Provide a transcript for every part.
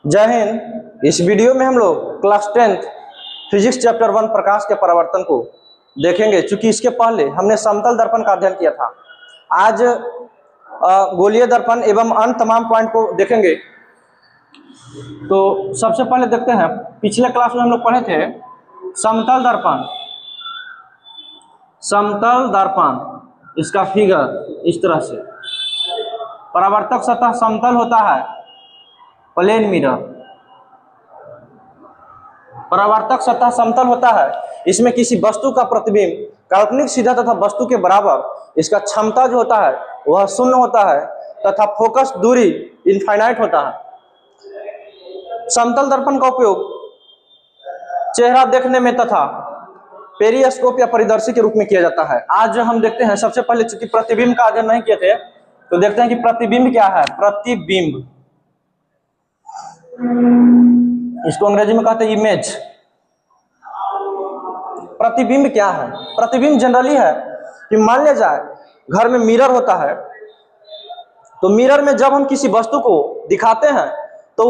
जय हिंद। इस वीडियो में हम लोग क्लास 10th फिजिक्स चैप्टर 1 प्रकाश के परावर्तन को देखेंगे। चूंकि इसके पहले हमने समतल दर्पण का अध्ययन किया था, आज गोलीय दर्पण एवं अन्य तमाम पॉइंट को देखेंगे। तो सबसे पहले देखते हैं, पिछले क्लास में हम लोग पढ़े थे समतल दर्पण। समतल दर्पण इसका फिगर इस तरह से, परावर्तक सतह समतल होता है, प्लेन मिरर। परावर्तक सतह समतल होता है, इसमें किसी वस्तु का प्रतिबिंब काल्पनिक सीधा तथा वस्तु के बराबर, इसका क्षमता जो होता है वह शून्य होता है तथा फोकस दूरी इनफाइनाइट होता है। समतल दर्पण का उपयोग चेहरा देखने में तथा पेरिस्कोप या परिदर्शी के रूप में किया जाता है। आज हम देखते हैं, सबसे पहले चूंकि प्रतिबिंब का अध्ययन नहीं किए थे तो देखते हैं कि प्रतिबिंब क्या है। प्रतिबिंब, इसको अंग्रेजी में कहते हैं इमेज। प्रतिबिंब क्या है? प्रतिबिंब जनरली है कि मान लिया जाए घर में मिरर होता है, तो मिरर में जब हम किसी वस्तु को दिखाते हैं तो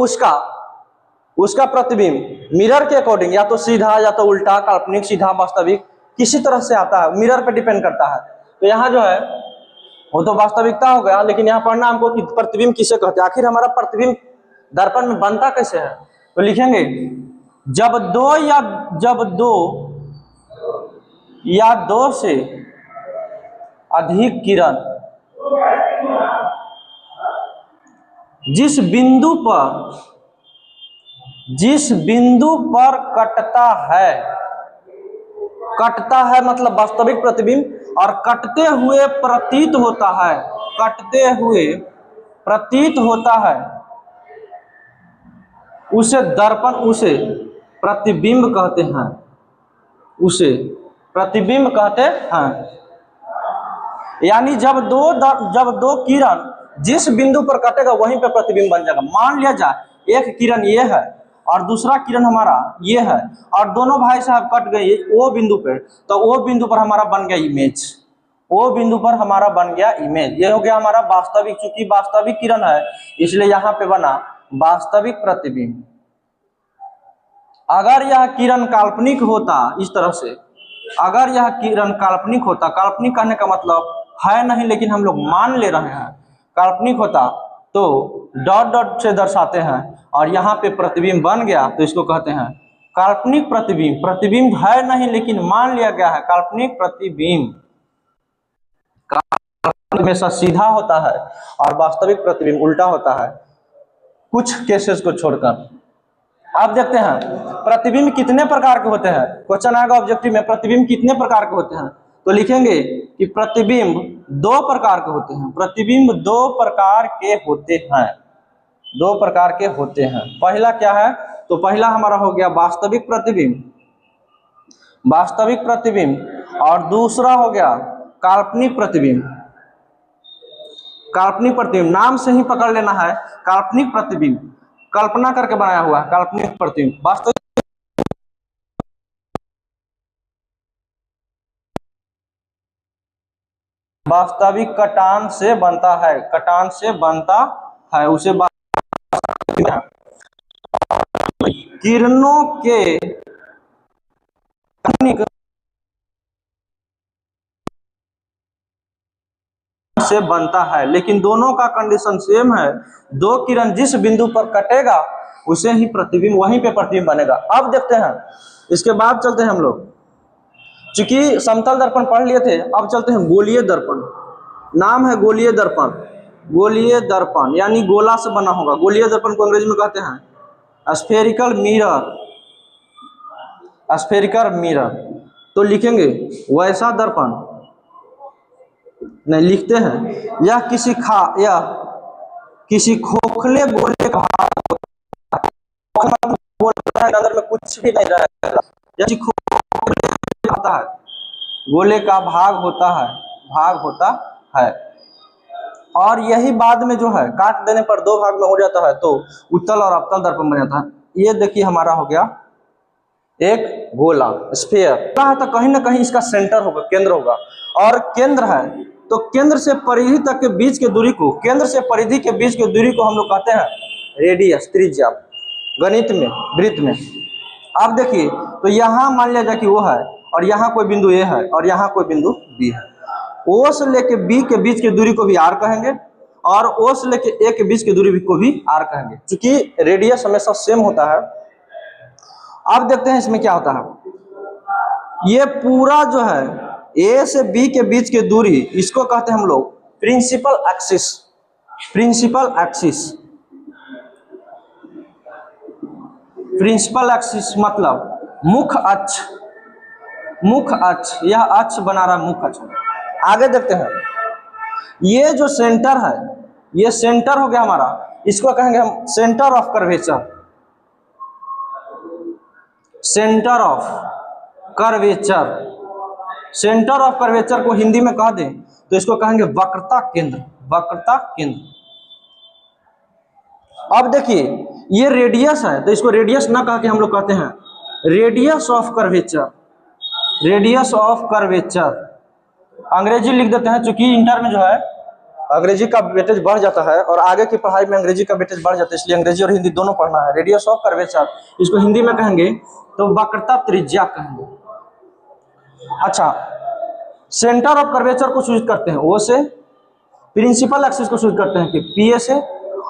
उसका प्रतिबिंब मिरर के अकॉर्डिंग या तो सीधा या तो उल्टा, काल्पनिक, सीधा, वास्तविक किसी तरह से आता है, मिरर पर डिपेंड करता है। तो यहाँ जो है वो तो वास्तविकता हो गया, लेकिन यहाँ पढ़ना हमको कि प्रतिबिंब किसे कहते हैं। आखिर हमारा प्रतिबिंब दर्पण में बनता कैसे है? तो लिखेंगे जब दो से अधिक किरण जिस बिंदु पर कटता है मतलब वास्तविक प्रतिबिंब, और कटते हुए प्रतीत होता है उसे प्रतिबिंब कहते हैं। उसे प्रतिबिंब कहते हैं। यानी जब दो किरण जिस बिंदु पर कटेगा वहीं पे प्रतिबिंब बन जाएगा। मान लिया जाए एक किरण ये है और दूसरा किरण हमारा ये है, और दोनों भाई साहब कट गए वो बिंदु पे, तो वो बिंदु पर हमारा बन गया इमेज। वो बिंदु पर हमारा बन गया इमेज। ये हो गया हमारा वास्तविक। चूंकि वास्तविक किरण है इसलिए यहाँ पे बना वास्तविक प्रतिबिंब। अगर यह किरण काल्पनिक होता, इस तरह से, अगर यह किरण काल्पनिक होता, काल्पनिक कहने का मतलब है नहीं लेकिन हम लोग मान ले रहे हैं, काल्पनिक होता तो डॉट डॉट से दर्शाते हैं और यहाँ पे प्रतिबिंब बन गया तो इसको कहते हैं काल्पनिक प्रतिबिंब। प्रतिबिंब है नहीं लेकिन मान लिया गया है, काल्पनिक प्रतिबिंब। काल्पनिक हमेशा सीधा होता है और वास्तविक प्रतिबिंब उल्टा होता है, कुछ केसेस को छोड़कर। अब देखते हैं प्रतिबिंब कितने प्रकार के होते हैं। क्वेश्चन आएगा ऑब्जेक्टिव में, प्रतिबिंब कितने प्रकार के होते हैं? तो लिखेंगे कि प्रतिबिंब 2 प्रकार के होते हैं। प्रतिबिंब 2 प्रकार के होते हैं। 2 प्रकार के होते हैं। पहला क्या है? तो पहला हमारा हो गया वास्तविक प्रतिबिंब, और दूसरा हो गया काल्पनिक प्रतिबिंब। काल्पनिक प्रतिबिंब नाम से ही पकड़ लेना है, काल्पनिक प्रतिबिंब कल्पना करके बनाया हुआ है। काल्पनिक प्रतिबिंब वास्तविक कटान से बनता है, उसे किरणों के से बनता है, लेकिन दोनों का कंडीशन सेम है। 2 किरण जिस बिंदु पर कटेगा उसे ही प्रतिबिंब, वहीं पे प्रतिबिंब बनेगा। अब देखते हैं, इसके बाद चलते हैं हम लोग, चूंकि समतल दर्पण पढ़ लिए थे, अब चलते हैं गोलीय दर्पण। नाम है गोलीय दर्पण। गोलीय दर्पण यानी गोला से बना होगा। गोलीय दर्पण को अंग्रेजी में कहते हैं स्फेरिकल मिरर। तो लिखेंगे वैसा दर्पण नहीं, लिखते हैं यह किसी खोखले गोले का भाग होता है, अंदर में कुछ भी नहीं रहेगा। यह खोखले होता है, गोले का भाग होता है, और यही बाद में जो है काट देने पर 2 भाग में हो जाता है, तो उत्तल और अवतल दर्पण बन जाता है। ये देखिए हमारा हो गया एक गोला, स्फीयर। तो कहीं ना कहीं इसका सेंटर होगा, केंद्र होगा, और केंद्र है तो केंद्र से परिधि तक के बीच के दूरी को, केंद्र से परिधि के बीच के दूरी को हम लोग कहते हैं रेडियस, त्रिज्या। गणित में, वृत्त में। अब देखिए, तो यहाँ मान लिया जाए कि वो है और यहाँ कोई बिंदु ए है और यहाँ कोई बिंदु बी है। ओ से लेके बी के बीच की दूरी को भी आर कहेंगे और ओ से लेके ए के बीच की दूरी को भी आर कहेंगे, क्योंकि रेडियस हमेशा सेम होता है। अब देखते हैं इसमें क्या होता है। ये पूरा जो है ए से बी के बीच की दूरी, इसको कहते हैं हम लोग principal axis. Principal axis, principal axis मतलब मुख्य अक्ष। मुख्य अक्ष, यह अक्ष बना रहा मुख्य अक्ष। आगे देखते हैं, ये जो सेंटर है, ये सेंटर हो गया हमारा, इसको कहेंगे हम centre of curvature. Centre of curvature, centre of curvature को हिंदी में कह दें तो इसको कहेंगे वक्रता केंद्र। वक्रता केंद्र। अब देखिए, ये रेडियस है तो इसको रेडियस ना कह के हम लोग कहते हैं radius of curvature. Radius of curvature अंग्रेजी लिख देते हैं, चूंकि इंटर में जो है अंग्रेजी का वेटेज बढ़ जाता है और आगे की पढ़ाई में अंग्रेजी का वेटेज बढ़ जाता है, इसलिए अंग्रेजी और हिंदी दोनों पढ़ना है। रेडियस ऑफ कर्वेचर, इसको हिंदी में कहेंगे तो वक्रता त्रिज्या कहेंगे। अच्छा, सेंटर ऑफ कर्वेचर को सूचित करते हैं ओ से, प्रिंसिपल एक्सिस को सूचित करते हैं कि पी ए से,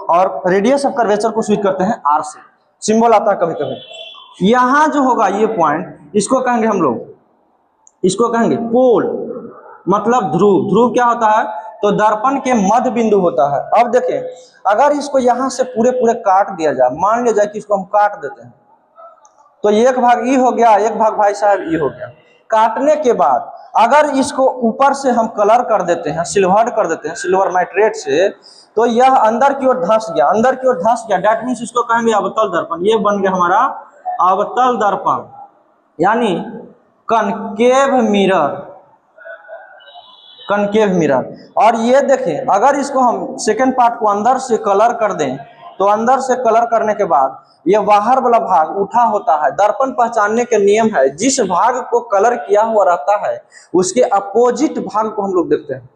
और रेडियस ऑफ कर्वेचर को सूचित करते हैं आर से। सिंबल आता है कभी कभी। यहां जो होगा ये पॉइंट, इसको कहेंगे हम लोग, इसको कहेंगे पोल, मतलब ध्रुव। ध्रुव क्या होता है, तो दर्पण के मध्य बिंदु होता है। अब देखें, अगर इसको यहां से पूरे पूरे काट दिया जाए, मान लिया जाए कि इसको हम काट देते हैं, तो एक भाग ई हो गया, एक भाग भाई साहब ई हो गया। काटने के बाद अगर इसको ऊपर से हम कलर कर देते हैं, सिल्वर्ड कर देते हैं सिल्वर नाइट्रेट से, तो यह अंदर की ओर धंस गया। अंदर की ओर धंस गया, दैट मीन्स इसको कहेंगे अवतल दर्पण। ये बन गया हमारा अवतल दर्पण, यानी कनकेव मिरर। Concave mirror. और ये देखें, अगर इसको हम सेकेंड पार्ट को अंदर से कलर कर दें, तो अंदर से कलर करने के बाद ये बाहर वाला भाग उठा होता है। दर्पण पहचानने के नियम है, जिस भाग को कलर किया हुआ रहता है उसके अपोजिट भाग को हम लोग देखते हैं।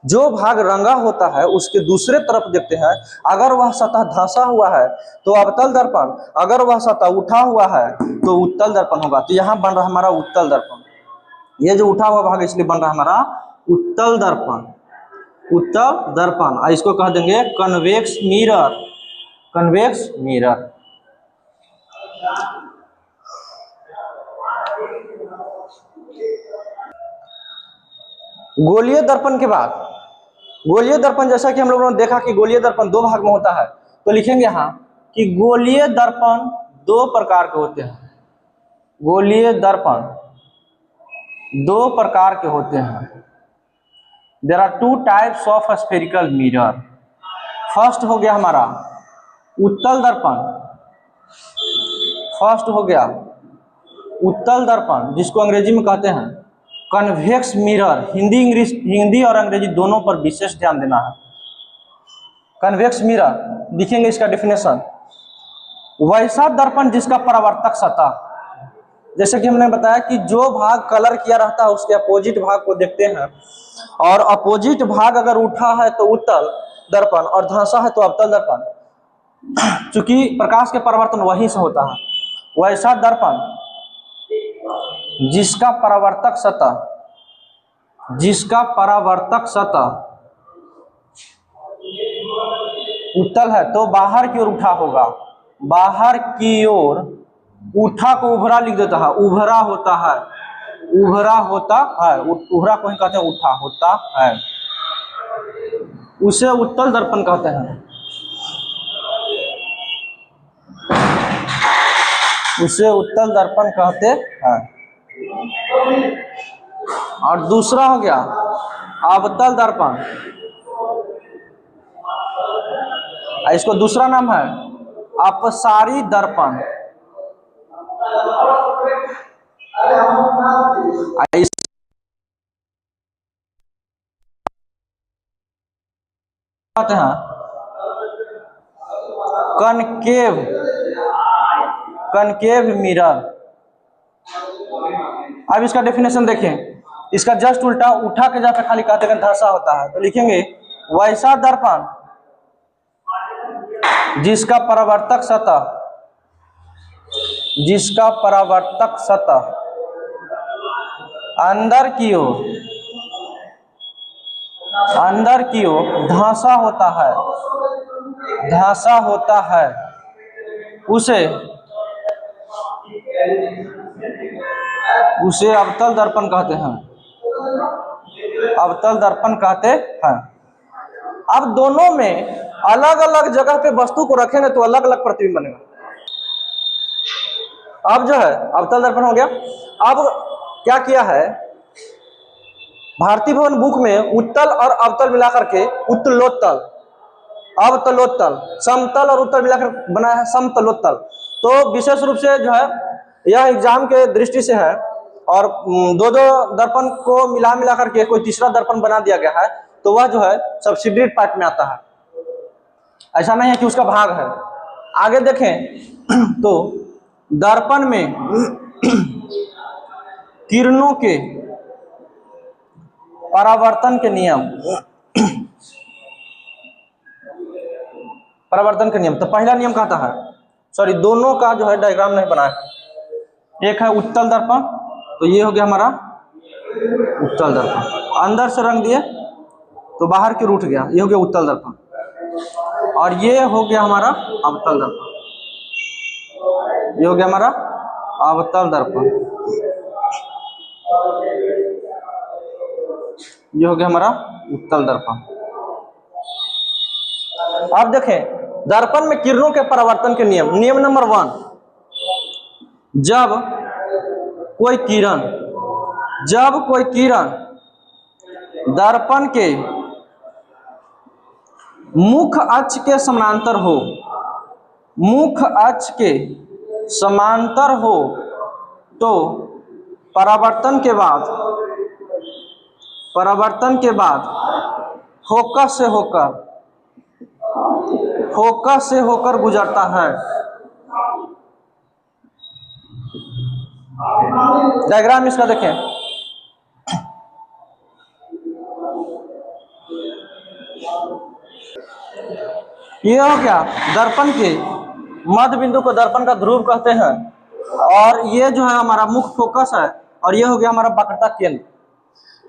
जो भाग रंगा होता है उसके दूसरे तरफ देखते हैं। अगर वह सतह धंसा हुआ है तो अवतल दर्पण, अगर वह सतह उठा हुआ है तो उत्तल दर्पण होगा। तो यहाँ बन रहा हमारा उत्तल दर्पण। ये जो उठा हुआ भाग इसलिए बन रहा हमारा उत्तल दर्पण। उत्तल दर्पण, इसको कह देंगे कन्वेक्स मिरर। Convex mirror. गोलीय दर्पण के बाद, गोलीय दर्पण, जैसा कि हम लोगों ने देखा कि गोलीय दर्पण दो भाग में होता है, तो लिखेंगे यहाँ कि गोलीय दर्पण दो प्रकार के होते हैं। गोलीय दर्पण दो प्रकार के होते हैं। There are two types of spherical mirror. First हो गया हमारा उत्तल दर्पण। फर्स्ट हो गया उत्तल दर्पण, जिसको अंग्रेजी में कहते हैं कन्वेक्स मिरर। हिंदी और अंग्रेजी दोनों पर विशेष ध्यान देना है। कन्वेक्स मिरर दिखेंगे, इसका डेफिनेशन, वैसा दर्पण जिसका परावर्तक सतह, जैसे कि हमने बताया कि जो भाग कलर किया रहता है उसके अपोजिट भाग को देखते हैं, और अपोजिट भाग अगर उठा है तो उत्तल दर्पण और धंसा है तो अवतल दर्पण, चूंकि प्रकाश के परावर्तन वहीं से होता है। वैसा दर्पण जिसका परावर्तक सतह, जिसका परावर्तक सतह उत्तल है तो बाहर की ओर उठा होगा। बाहर की ओर उठा को उभरा लिख देता है, उभरा होता है, उभरा होता है, उभरा को ही कहते हैं उठा होता है, उसे उत्तल दर्पण कहते हैं। उसे उत्तल दर्पण कहते हैं। और दूसरा हो गया अवतल दर्पण। इसको दूसरा नाम है अपसारी दर्पण। कहते हैं कनकेव, कनकेव मिरर। अब इसका डेफिनेशन देखें, इसका जस्ट उल्टा, उठा के जहाँ पे खाली कहते हैं धंसा होता है तो लिखेंगे वैसा दर्पण जिसका परावर्तक सतह, जिसका परावर्तक सतह अंदर की ओर धंसा होता है उसे अवतल दर्पण कहते हैं। अवतल दर्पण कहते हैं। अब दोनों में अलग अलग जगह पे वस्तु को रखेंगे तो अलग अलग प्रतिबिंब बनेगा। अब जो है अवतल दर्पण हो गया। अब क्या किया है, भारतीय भवन बुक में उत्तल और अवतल मिलाकर के उत्तलोत्तल, अवतलोत्तल, समतल और उत्तल मिलाकर बनाया है समतलोत्तल। तो विशेष रूप से जो है यह एग्जाम के दृष्टि से है, और दो दर्पण को मिला करके कोई तीसरा दर्पण बना दिया गया है, तो वह जो है सब्सिडियरी पार्ट में आता है, ऐसा नहीं है कि उसका भाग है। आगे देखें तो दर्पण में किरणों के परावर्तन के नियम, तो पहला नियम कहता है, सॉरी दोनों का जो है डायग्राम नहीं बना है। एक है उत्तल दर्पण, तो ये हो गया हमारा उत्तल दर्पण, अंदर से रंग दिए तो बाहर की रूठ गया, ये हो गया उत्तल दर्पण। और ये हो गया हमारा अवतल दर्पण, ये हो गया हमारा अवतल दर्पण, ये हो गया हमारा उत्तल दर्पण। अब देखें दर्पण में किरणों के परावर्तन के नियम। नियम नंबर 1, जब कोई किरण दर्पण के मुख्य अक्ष के समानांतर हो, तो परावर्तन के बाद फोकस से होकर गुजरता है। डायग्राम इसका देखें, ये हो गया दर्पण के मध्य बिंदु को दर्पण का ध्रुव कहते हैं, और ये जो है हमारा मुख्य फोकस है, और ये हो गया हमारा वक्रता केंद्र।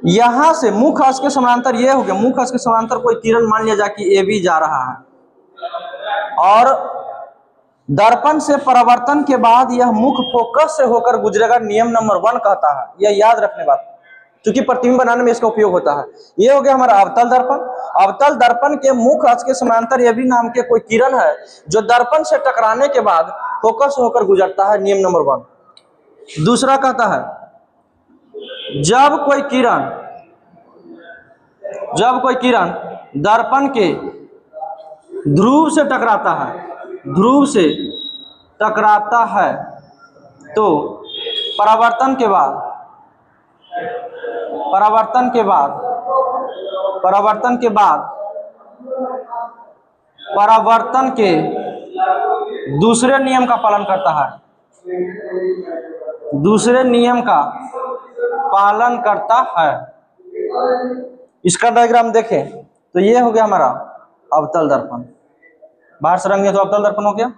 यहां से मुख्य अक्ष के समानांतर ये हो गया, मुख्य अक्ष के समानांतर कोई किरण मान लिया जाए कि AB जा रहा है, और दर्पण से परावर्तन के बाद यह मुख्य फोकस से होकर गुजरेगा, नियम नंबर 1 कहता है। यह याद रखने बात, क्योंकि प्रतिबिंब बनाने में इसका उपयोग होता है। ये हो गया हमारा अवतल दर्पण। अवतल दर्पण के मुख्य अक्ष के समानांतर AB नाम के कोई किरण है जो दर्पण से टकराने के बाद फोकस होकर गुजरता है, नियम नंबर 1। दूसरा कहता है जब कोई किरण दर्पण के ध्रुव से टकराता है, तो परावर्तन के दूसरे नियम का पालन करता है। इसका डायग्राम देखें तो ये हो गया हमारा अवतल दर्पण, बाहर से रंग दिया तो अवतल दर्पण हो गया।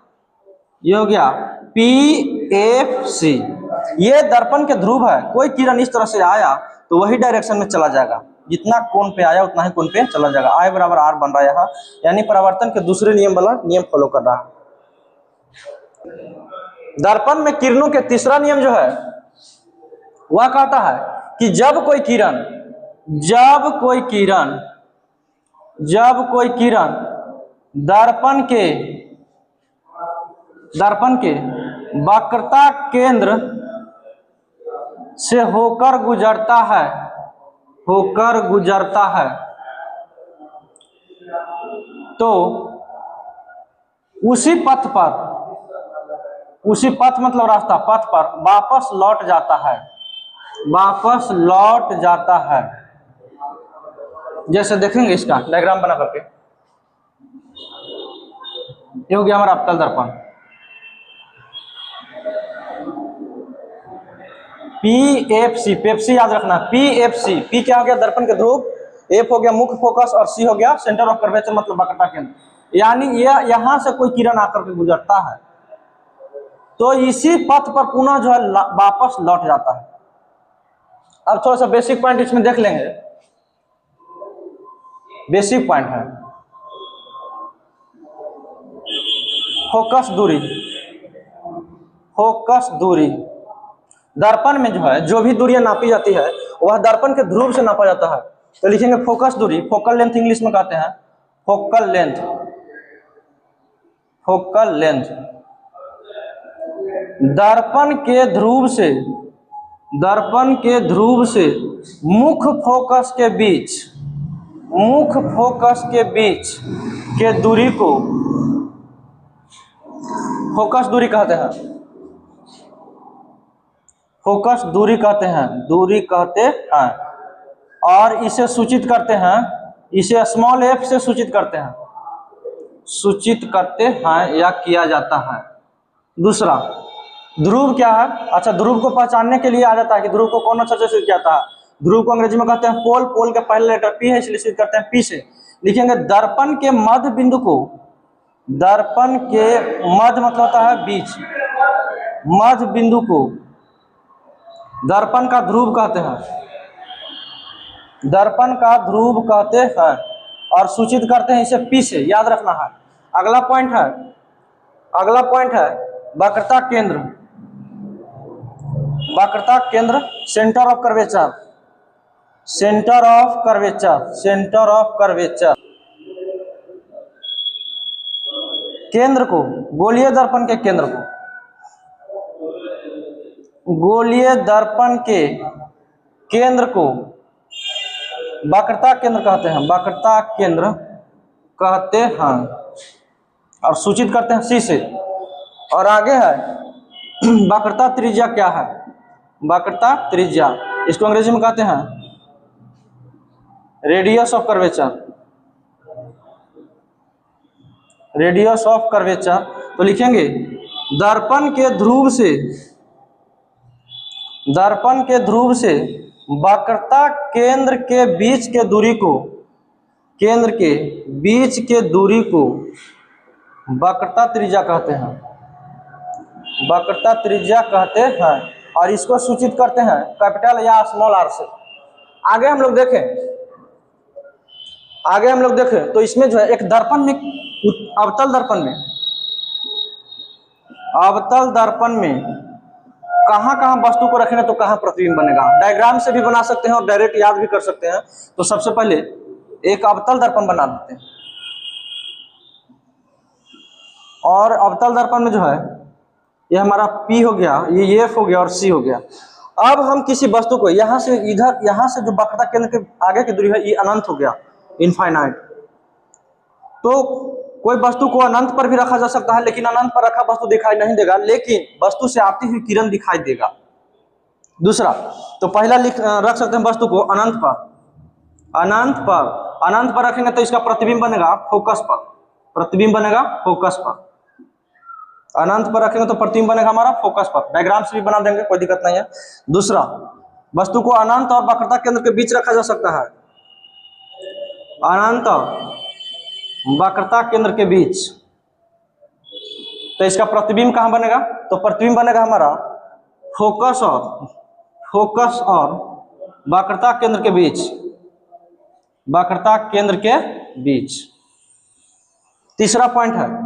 ये हो गया PFC, ये दर्पण के ध्रुव है। कोई किरण इस तरह से आया तो वही डायरेक्शन में चला जाएगा, जितना कोण पे आया उतना ही कोण पे चला जाएगा। I बराबर R बन रहा है यहाँ, यानी परावर्तन के दूसरे नियम वाला नियम फॉलो कर रहा है। दर्पण में किरणों के तीसरा नियम जो है वह कहता है कि जब कोई किरण दर्पण के वक्रता केंद्र से होकर गुजरता है, तो उसी पथ मतलब रास्ता, पथ पर वापस लौट जाता है। जैसे देखेंगे इसका डायग्राम बना करके, ये हो गया हमारा अवतल दर्पण। PFC, पेप्सी याद रखना, PFC, P क्या हो गया दर्पण के ध्रुव, F हो गया मुख्य फोकस, और C हो गया सेंटर ऑफ कर्वेचर मतलब वक्रता केंद्र। यानी ये यहां से कोई किरण आकर के गुजरता है तो इसी पथ पर पुनः जो है वापस लौट जाता है। अब थोड़ा सा बेसिक पॉइंट इसमें देख लेंगे। बेसिक पॉइंट है फोकस दूरी। फोकस दूरी दर्पण में जो है जो भी दूरियां नापी जाती है वह दर्पण के ध्रुव से नापा जाता है। तो लिखेंगे फोकस दूरी, फोकल लेंथ इंग्लिश में कहते हैं फोकल लेंथ। फोकल लेंथ दर्पण के ध्रुव से, दर्पण के ध्रुव से मुख्य फोकस के बीच, मुख्य फोकस के बीच के दूरी को फोकस दूरी कहते हैं। फोकस दूरी कहते हैं, दूरी कहते हैं। और इसे सूचित करते हैं, इसे स्मॉल एफ से सूचित करते हैं, सूचित करते हैं या किया जाता है। दूसरा ध्रुव क्या है? अच्छा, ध्रुव को पहचानने के लिए आ जाता है कि ध्रुव को कौन अक्षर से सूचित किया जाता है। ध्रुव को अंग्रेजी में कहते हैं पोल, पोल के पहले लेटर पी है इसलिए सूचित करते हैं पी से। लिखेंगे दर्पण के मध्य बिंदु को, दर्पण के मध्य मतलब होता है बीच, मध्य बिंदु को दर्पण का ध्रुव कहते हैं, दर्पण का ध्रुव कहते हैं और सूचित करते हैं इसे पी से, याद रखना है। अगला पॉइंट है, अगला पॉइंट है वक्रता केंद्र। वक्रता केंद्र centre of curvature, centre of curvature, centre of curvature. केंद्र को, गोलीय दर्पण के केंद्र को, गोलीय दर्पण के केंद्र को वक्रता केंद्र कहते हैं, वक्रता केंद्र कहते हैं और सूचित करते हैं सी से। और आगे है वक्रता त्रिज्या क्या है? वक्रता त्रिज्या इसको अंग्रेजी में कहते हैं radius of curvature, radius of curvature. तो लिखेंगे दर्पण के ध्रुव से, दर्पण के ध्रुव से वक्रता केंद्र के बीच के दूरी को, केंद्र के बीच के दूरी को वक्रता त्रिज्या कहते हैं, वक्रता त्रिज्या कहते हैं और इसको सूचित करते हैं कैपिटल या स्मॉल आर से। आगे हम लोग देखें, आगे हम लोग देखें तो इसमें जो है एक दर्पण में, अवतल दर्पण में, अवतल दर्पण में कहाँ कहाँ वस्तु को रखेंगे तो कहाँ प्रतिबिंब बनेगा। डायग्राम से भी बना सकते हैं और डायरेक्ट याद भी कर सकते हैं। तो सबसे पहले एक अवतल दर्पण बना देते हैं और अवतल दर्पण में जो है ये हमारा P हो गया, ये F हो गया और C हो गया। अब हम किसी वस्तु को यहाँ से इधर, यहाँ से जो वक्रता केंद्र के आगे की दूरी है ये अनंत हो गया, इनफाइनाइट। तो कोई वस्तु को अनंत पर भी रखा जा सकता है लेकिन अनंत पर रखा वस्तु दिखाई नहीं देगा, लेकिन वस्तु से आती हुई किरण दिखाई देगा। दूसरा, तो पहला रख सकते हैं वस्तु को अनंत पर, अनंत पर, अनंत पर रखेंगे तो इसका प्रतिबिंब बनेगा फोकस पर, प्रतिबिंब बनेगा फोकस पर। अनंत पर रखेंगे तो प्रतिबिंब बनेगा हमारा फोकस पर। डायग्राम से भी बना देंगे, कोई दिक्कत नहीं है। दूसरा, वस्तु को अनंत और वक्रता केंद्र के बीच रखा जा सकता है, अनंत वक्रता केंद्र के बीच। तो इसका प्रतिबिंब कहां बनेगा? तो प्रतिबिंब बनेगा हमारा फोकस और, फोकस और वक्रता केंद्र के बीच, वक्रता केंद्र के बीच। तीसरा पॉइंट है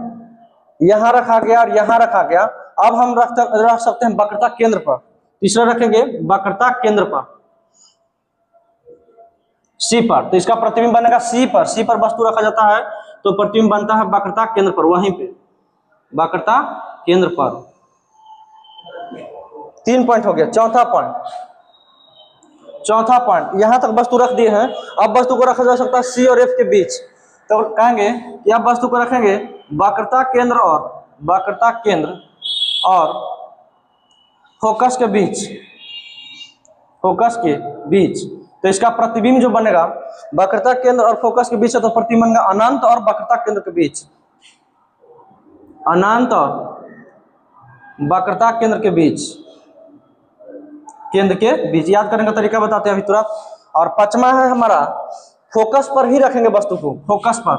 यहां रखा गया और यहां रखा गया। अब हम रख सकते हैं वक्रता केंद्र पर। तीसरा रखेंगे वक्रता केंद्र पर, सी पर। तो इसका प्रतिबिंब बनेगा सी पर, सी पर वस्तु रखा जाता है तो प्रतिबिंब बनता है वक्रता केंद्र पर, वहीं पे वक्रता केंद्र पर। 3 पॉइंट हो गया। चौथा पॉइंट, चौथा पॉइंट यहां तक वस्तु रख दिए हैं। अब वस्तु को रखा जा सकता है सी और एफ के बीच। तो कहेंगे कि अब वस्तु को रखेंगे वक्रता केंद्र और, वक्रता केंद्र और फोकस के बीच, फोकस के बीच। तो इसका प्रतिबिंब जो बनेगा वक्रता केंद्र और फोकस के बीच है तो प्रतिबिंब बनेगा अनंत और वक्रता केंद्र के बीच, अनंत और वक्रता केंद्र के बीच, केंद्र के बीच। याद करने का तरीका बताते हैं अभी तुरंत। और पांचवा है हमारा फोकस पर ही रखेंगे वस्तु को, फोकस पर।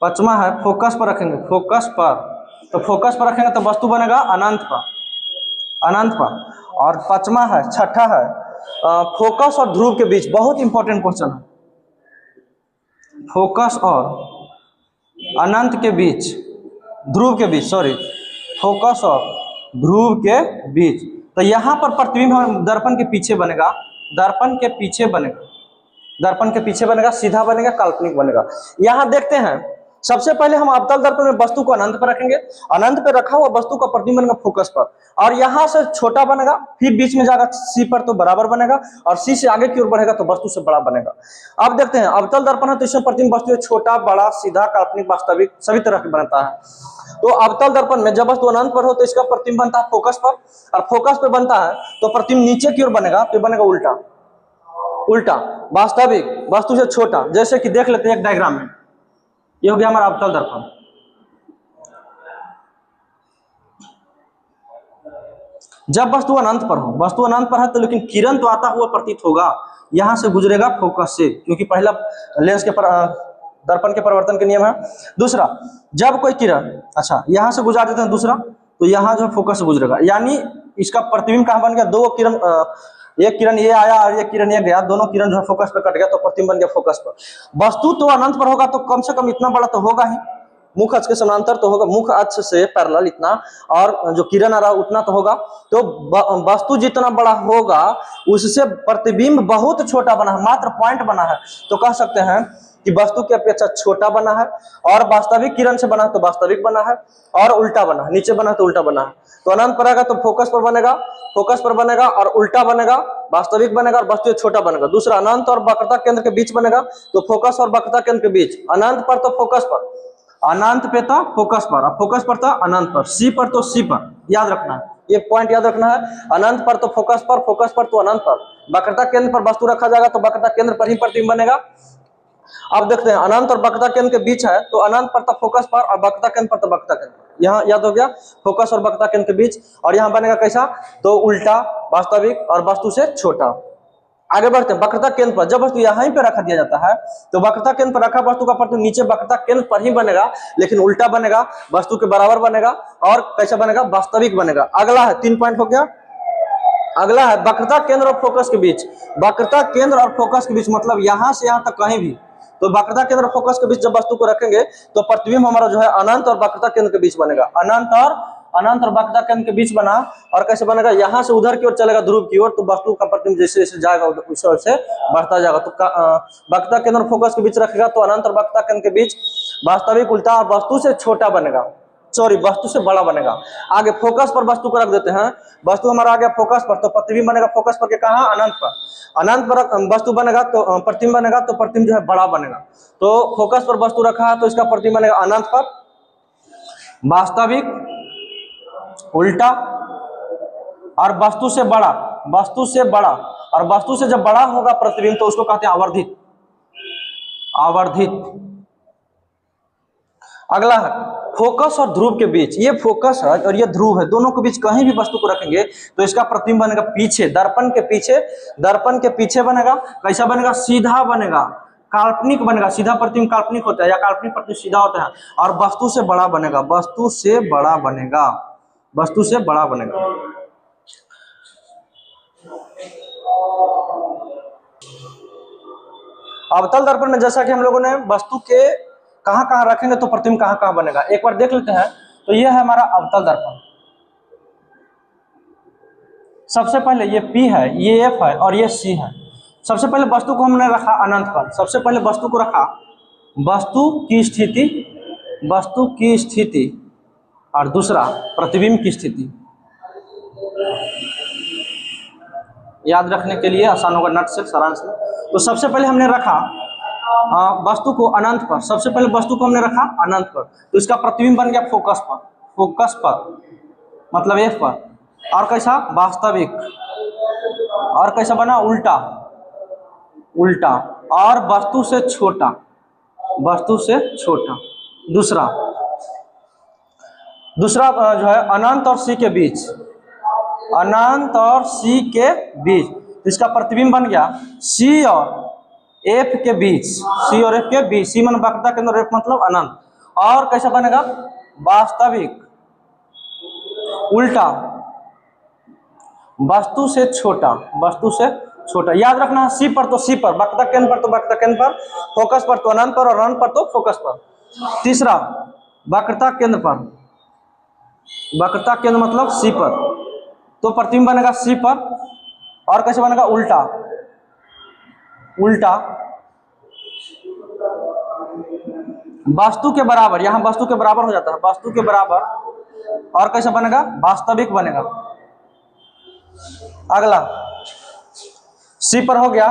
पांचवा है फोकस पर रखेंगे, फोकस पर। तो फोकस पर रखेंगे तो वस्तु बनेगा अनंत पर, अनंत पर। और पांचवा है, छठा है फोकस और ध्रुव के बीच, बहुत इंपॉर्टेंट क्वेश्चन है। फोकस और अनंत के बीच, ध्रुव के बीच, सॉरी, फोकस और ध्रुव के बीच। तो यहां पर प्रतिबिंब दर्पण के पीछे बनेगा, दर्पण के पीछे बनेगा, दर्पण के पीछे बनेगा, सीधा बनेगा, काल्पनिक बनेगा। यहां देखते हैं, सबसे पहले हम अवतल दर्पण में वस्तु को अनंत पर रखेंगे, अनंत पर रखा हुआ वस्तु का प्रतिबिंब बनेगा फोकस पर, और यहां से छोटा बनेगा, फिर बीच में जाएगा सी पर तो बराबर बनेगा, और सी से आगे की ओर बढ़ेगा तो वस्तु से बड़ा बनेगा। अब देखते हैं, अवतल दर्पण है तो इसमें प्रतिबिंब वस्तु छोटा, बड़ा, सीधा, काल्पनिक, वास्तविक सभी तरह की बनता है। तो अवतल दर्पण में जब वस्तु अनंत पर हो तो इसका प्रतिबिंब बनता है फोकस पर, और फोकस पर बनता है तो प्रतिबिंब नीचे की ओर बनेगा, तो बनेगा उल्टा, उल्टा, वास्तविक वस्तु से छोटा। जैसे कि देख लेते हैं एक डायग्राम में, ये हो गया हमारा अवतल दर्पण। जब वस्तु अनंत पर हो, वस्तु अनंत पर है तो लेकिन किरण तो आता हुआ प्रतीत होगा, यहां से गुजरेगा फोकस से, क्योंकि पहला लेंस के दर्पण के परिवर्तन के नियम है। दूसरा, जब कोई किरण, अच्छा यहां से गुजार देते हैं दूसरा, तो यहां जो फोकस से गुजरेगा, यानी इसका प्रतिबिंब कहां बन गया, दो किरण, एक किरण ये आया और एक किरण ये गया, दोनों किरण जो है फोकस पर कट गया तो प्रतिबिंब बन गया फोकस पर। वस्तु तो अनंत पर होगा तो कम से कम इतना बड़ा तो होगा ही, मुख अक्ष के समानांतर तो होगा, मुख अक्ष से पैरेलल इतना, और जो किरण आ रहा है उतना तो होगा। तो वस्तु जितना बड़ा होगा उससे प्रतिबिंब बहुत छोटा बना है, मात्र पॉइंट बना है, तो कह सकते हैं कि वस्तु की अपेक्षा छोटा बना है, और वास्तविक किरण से बना है तो वास्तविक बना है, और उल्टा बना है, नीचे बना है तो उल्टा बना है। तो अनंत पर आएगा तो फोकस पर बनेगा, फोकस पर बनेगा और उल्टा बनेगा, वास्तविक बनेगा और वस्तु छोटा बनेगा। दूसरा, अनंत और वक्रता केंद्र के बीच बनेगा, तो फोकस और वक्रता केंद्र के बीच, अनंत पर तो फोकस पर, अनंत पे था फोकस पर, और फोकस पर था अनंत पर, सी पर तो सी पर, याद रखना है, ये पॉइंट याद रखना है। अनंत पर तो फोकस पर तो अनंत पर, वक्रता केंद्र पर वस्तु रखा जाएगा तो वक्रता केंद्र पर ही प्रतिबिंब बनेगा। अब देखते हैं, अनंत और वक्रता केंद्र के बीच है तो अनंत पर तो फोकस पर और वक्रता केंद्र पर तो वक्रता केंद्र, यहाँ याद हो गया, फोकस और वक्रता केंद्र के बीच। और यहाँ बनेगा कैसा, तो उल्टा, वास्तविक और वस्तु से छोटा। आगे बढ़ते हैं, वक्रता केंद्र पर, जब वस्तु यहीं पे रखा दिया जाता है तो वक्रता केंद्र पर रखा वस्तु का प्रतिबिंब नीचे वक्रता केंद्र पर ही बनेगा, लेकिन उल्टा बनेगा, वस्तु के बराबर बनेगा, और कैसा बनेगा, वास्तविक बनेगा। अगला है, 3 पॉइंट हो गया। अगला है वक्रता केंद्र और फोकस के बीच, वक्रता केंद्र और फोकस के बीच मतलब यहां से यहां तक कहीं भी, तो वक्रता केंद्र और फोकस के बीच जब वस्तु को रखेंगे तो प्रतिबिंब हमारा जो है अनंत और वक्रता केंद्र के बीच बनेगा, अनंत और वक्रता केंद्र के बीच बना। और कैसे बनेगा, यहां से उधर की ओर चलेगा, ध्रुव की ओर, तो वस्तु का प्रतिबिंब जैसे जैसे जाएगा उस ओर से बढ़ता जाएगा। तो वक्रता केंद्र और फोकस के बीच रखेगा तो अनंत और वक्रता केंद्र के बीच वास्तविक, उल्टा और वस्तु से छोटा बनेगा, सॉरी वस्तु से बड़ा बनेगा। आगे फोकस पर वस्तु को रख देते हैं, वस्तु हमारा आ गया फोकस पर, तो प्रतिबिंब बनेगा फोकस पर के कहां, अनंत पर। अनंत पर वस्तु बनेगा तो प्रतिबिंब बनेगा, तो प्रतिबिंब जो है बड़ा बनेगा। तो फोकस पर वस्तु रखा है तो इसका प्रतिबिंब बनेगा अनंत पर, वास्तविक, उल्टा और वस्तु से बड़ा, वस्तु से बड़ा। और वस्तु से जब बड़ा होगा प्रतिबिंब तो उसको कहते हैं आवर्धित, आवर्धित। अगला है फोकस और ध्रुव के बीच, ये फोकस है और ये ध्रुव है, दोनों के बीच कहीं भी वस्तु को रखेंगे तो इसका प्रतिबिंब बनेगा पीछे, दर्पण के पीछे, दर्पण के पीछे बनेगा। कैसा बनेगा, सीधा बनेगा, काल्पनिक बनेगा, सीधा प्रतिबिंब काल्पनिक होता है या काल्पनिक प्रतिबिंब सीधा होता है, और वस्तु से बड़ा बनेगा, वस्तु से बड़ा बनेगा, वस्तु से बड़ा बनेगा। अवतल दर्पण में जैसा कि हम लोगों ने वस्तु के कहां कहां रखेंगे तो प्रतिबिंब कहां कहां बनेगा एक बार देख लेते हैं। तो यह है हमारा अवतल दर्पण। सबसे पहले ये P है, ये F है और ये C है। सबसे पहले वस्तु को हमने रखा अनंत पर, सबसे पहले वस्तु को रखा, वस्तु की स्थिति, वस्तु की स्थिति, और दूसरा प्रतिबिंब की स्थिति। याद रखने के लिए आसान होगा नट से सारांश में। तो सबसे पहले हमने रखा वस्तु को अनंत पर, सबसे पहले वस्तु को हमने रखा अनंत पर, तो इसका प्रतिबिंब बन गया फोकस पर, फोकस पर मतलब F पर। और कैसा, वास्तविक, और कैसा बना, उल्टा, उल्टा, और वस्तु से छोटा, वस्तु से छोटा। दूसरा जो है अनंत और C के बीच, अनंत और C के बीच, इसका प्रतिबिंब बन गया C और F के बीच, C और F के बीच, C मन वक्रता केंद्र, F मतलब अनंत। और कैसा बनेगा, वास्तविक, उल्टा, वस्तु से छोटा, वस्तु से छोटा। याद रखना है सी पर तो सी पर, वक्रता केंद्र पर तो वक्रता केंद्र पर, फोकस पर तो अनंत पर, और अनंत पर तो फोकस पर। तीसरा वक्रता केंद्र पर, वक्रता केंद्र मतलब सी पर, तो प्रतिबिंब बनेगा सी पर। और कैसे बनेगा? उल्टा, उल्टा वस्तु के बराबर, यहां वस्तु के बराबर हो जाता है, वस्तु के बराबर। और कैसे बनेगा? वास्तविक बनेगा। अगला सी पर हो गया।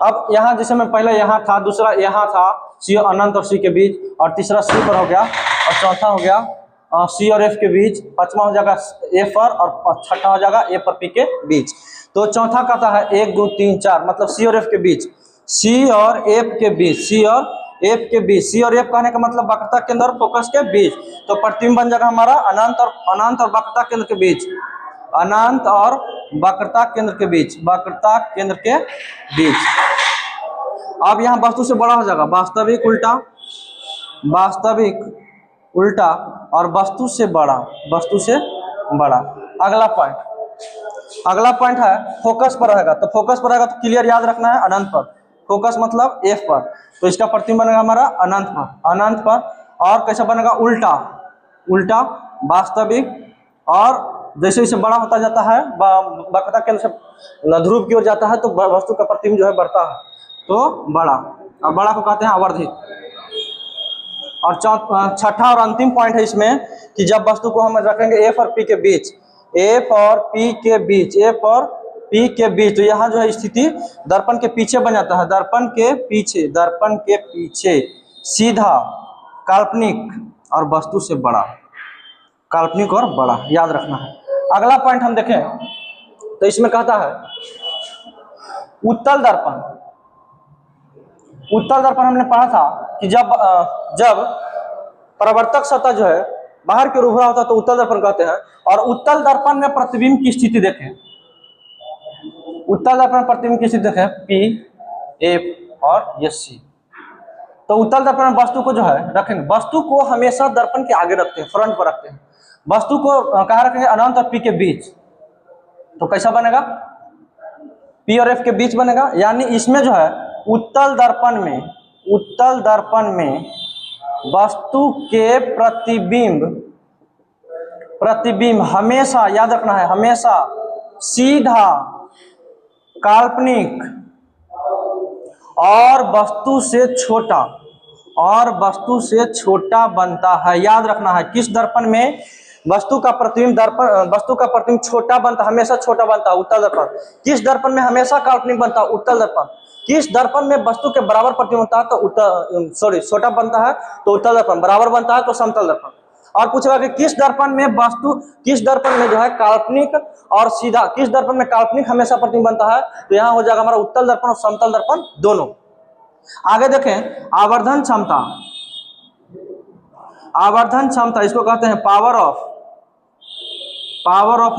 अब यहां जैसे मैं पहले यहां था, दूसरा यहां था, सी और अनंत और सी के बीच, और तीसरा सी पर हो गया, और चौथा हो गया सी और एफ के बीच, पांचवा हो जाएगा ए पर, और छठा हो जाएगा ए पर पी के बीच। तो चौथा कहता है 1 2 3 4, मतलब सी और एफ के बीच, सी और एफ के बीच, सी और एफ के बीच। सी और एफ कहने का मतलब वक्रता केंद्र और फोकस के बीच। तो प्रतिबिंब बन जाएगा हमारा अनंत और वक्रता केंद्र के बीच, अनंत और वक्रता केंद्र के बीच, वक्रता केंद्र के बीच। अब यहाँ वस्तु से बड़ा हो जाएगा, वास्तविक उल्टा, वास्तविक उल्टा, और वस्तु से बड़ा, वस्तु से बड़ा। अगला पॉइंट, अगला पॉइंट है फोकस पर रहेगा। तो फोकस पर रहेगा तो क्लियर याद रखना है अनंत पर, फोकस मतलब एफ पर, तो इसका प्रतिबिंब बनेगा हमारा अनंत पर, अनंत पर। और कैसा बनेगा? उल्टा, उल्टा वास्तविक, और जैसे जैसे बड़ा होता जाता है, वक्रता केंद्र से ध्रुव की ओर जाता है, तो वस्तु का प्रतिबिंब जो है बढ़ता है, तो बड़ा, और बड़ा को कहते हैं आवर्धित। और छठा और अंतिम पॉइंट है इसमें कि जब वस्तु को हम रखेंगे एफ और पी के बीच, एफ और पी के बीच, एफ और पी के बीच, तो यहाँ जो है स्थिति दर्पण के पीछे बन जाता है, दर्पण के पीछे, दर्पण के पीछे सीधा, काल्पनिक और वस्तु से बड़ा, काल्पनिक और बड़ा, याद रखना है। अगला पॉइंट हम देखें तो इसमें कहता है उत्तल दर्पण। उत्तल दर्पण हमने पढ़ा था कि जब परावर्तक सतह जो है बाहर की ओर उभरा होता है तो उत्तल दर्पण कहते हैं। और उत्तल दर्पण में प्रतिबिंब की स्थिति देखें, उत्तल दर्पण प्रतिबिंब की स्थिति देखें, पी, एफ और एस सी। तो उत्तल दर्पण में वस्तु को जो है रखेंगे, वस्तु को हमेशा दर्पण के आगे रखते हैं, फ्रंट पर रखते हैं। वस्तु को कहाँ रखेंगे? अनंत और पी के बीच। तो कैसा बनेगा? पी और एफ के बीच बनेगा। यानी इसमें जो है उत्तल दर्पण में, उत्तल दर्पण में वस्तु के प्रतिबिंब हमेशा, याद रखना है, हमेशा सीधा, काल्पनिक और वस्तु से छोटा, और वस्तु से छोटा बनता है। याद रखना है किस दर्पण में वस्तु का प्रतिबिंब छोटा बनता है, हमेशा छोटा बनता है, उत्तल दर्पण। किस दर्पण में हमेशा काल्पनिक बनता है? उत्तल दर्पण। किस दर्पण में वस्तु के बराबर प्रतिबिंब होता है तो छोटा बनता है, तो उत्तल दर्पण। बराबर बनता है तो समतल दर्पण। और पूछेगा कि किस दर्पण में जो है काल्पनिक और सीधा, किस दर्पण में काल्पनिक हमेशा प्रतिबिंब बनता है, तो यहाँ हो जाएगा हमारा उत्तल दर्पण और समतल दर्पण दोनों। आगे देखें आवर्धन क्षमता। आवर्धन क्षमता इसको कहते हैं पावर ऑफ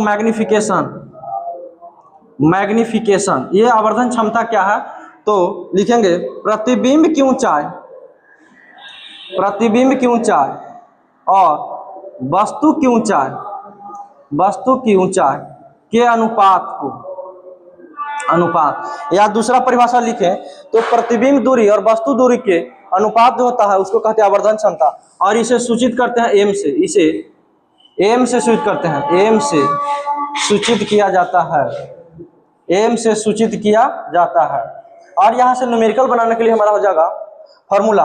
मैग्निफिकेशन। ये आवर्धन क्षमता क्या है? तो लिखेंगे प्रतिबिंब की ऊंचाई और वस्तु की ऊंचाई के अनुपात, या दूसरा परिभाषा लिखें तो प्रतिबिंब दूरी और वस्तु दूरी के अनुपात जो होता है उसको कहते हैं आवर्धन क्षमता। और इसे सूचित करते हैं एम से, इसे एम से सूचित करते हैं, एम से सूचित किया जाता है, एम से सूचित किया जाता है। और यहाँ से न्यूमेरिकल बनाने के लिए हमारा हो जाएगा फॉर्मूला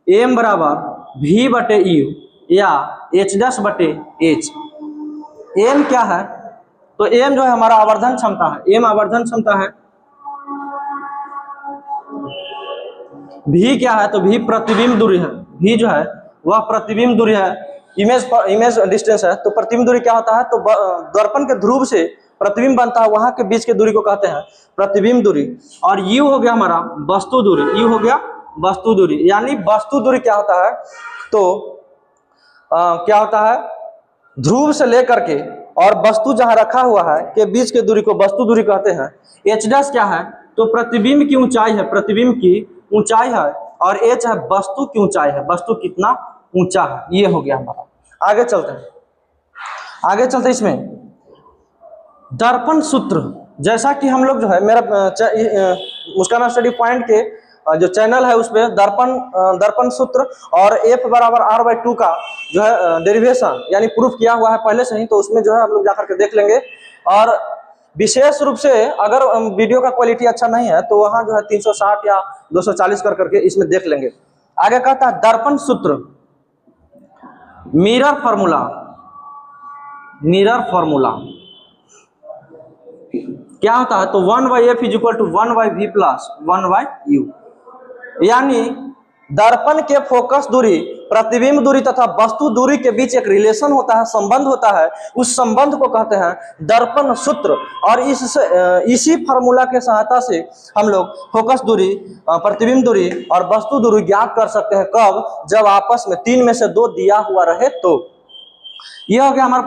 एम बराबर वी बटे यू या एच डैश बटे एच। एम क्या है? तो एम जो है हमारा आवर्धन क्षमता है, एम आवर्धन क्षमता है। भी क्या है? तो भी प्रतिबिंब दूरी है, भी जो है वह प्रतिबिंब दूरी है, इमेज डिस्टेंस है। तो प्रतिबिंब दूरी क्या होता है? तो दर्पण के ध्रुव से प्रतिबिंब बनता है, वहां के बीच के दूरी को कहते हैं प्रतिबिंब दूरी। और यू हो गया हमारा वस्तु दूरी, यू हो गया वस्तु दूरी। यानी वस्तु दूरी क्या होता है? तो क्या होता है? ध्रुव से लेकर के और वस्तु जहां रखा हुआ है के बीच के दूरी को वस्तु दूरी कहते हैं। एच डैश क्या है? तो प्रतिबिंब की ऊंचाई है, प्रतिबिंब की ऊंचाई है। और एच है वस्तु की ऊंचाई है, वस्तु कितना ऊंचा है। ये हो गया हमारा। आगे चलते हैं। आगे चलते इसमें दर्पण सूत्र, जैसा कि हम लोग जो है मेरा मुस्कान स्टडी पॉइंट के जो चैनल है उसमें दर्पण सूत्र और F बराबर R/2 का जो है डेरिवेशन यानी प्रूफ किया हुआ है पहले से ही, तो उसमें जो है हम लोग जाकर के देख लेंगे। और विशेष रूप से अगर वीडियो का क्वालिटी अच्छा नहीं है तो वहाँ जो है 360 या 240 कर करके इसमें देख लेंगे। आगे कहता है दर्पण सूत्र, मिरर फॉर्मूला क्या होता है, तो 1/f = 1/v + 1/u, यानी दर्पण के फोकस दूरी, प्रतिबिंब दूरी तथा वस्तु दूरी के बीच एक रिलेशन होता है, संबंध होता है, उस संबंध को कहते हैं दर्पण सूत्र। और इसी फार्मूला के सहायता से हम लोग फोकस दूरी, प्रतिबिंब दूरी और वस्तु दूरी ज्ञात कर सकते हैं। कब? जब आपस में 3 में से 2 दिया हुआ रहे तो। यह हो गया हमारा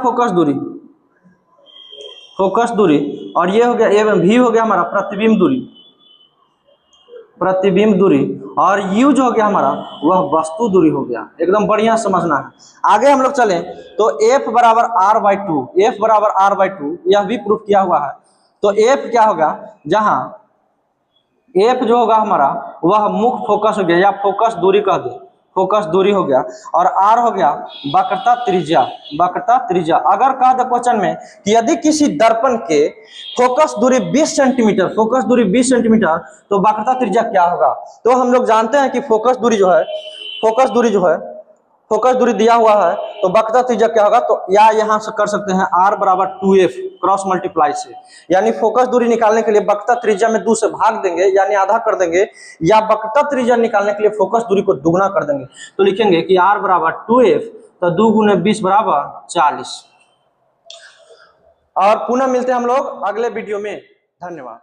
फोकस दूरी, और ये हो गया v हो गया हमारा प्रतिबिंब दूरी, और u जो हो गया हमारा वह वस्तु दूरी हो गया। एकदम बढ़िया समझना है। आगे हम लोग चलें तो F बराबर R/2 यह भी प्रूफ किया हुआ है। तो F क्या होगा, जहां F जो होगा हमारा वह मुख्य फोकस हो गया या फोकस दूरी कह दे, फोकस दूरी हो गया, और R हो गया वक्रता त्रिज्या। अगर कह दे क्वेश्चन में कि यदि किसी दर्पण के फोकस दूरी 20 सेंटीमीटर, तो वक्रता त्रिज्या क्या होगा, तो हम लोग जानते हैं कि फोकस दूरी दिया हुआ है तो वक्रता त्रिज्या क्या होगा, तो या यहाँ से कर सकते हैं R बराबर 2f क्रॉस मल्टीप्लाई से, यानी फोकस दूरी निकालने के लिए वक्रता त्रिज्या में 2 से भाग देंगे यानी आधा कर देंगे, या वक्रता त्रिज्या निकालने के लिए फोकस दूरी को दुगना कर देंगे। तो लिखेंगे कि R बराबर 2f, तो 2 × 20 बराबर 40। और पुनः मिलते हैं हम लोग अगले वीडियो में। धन्यवाद।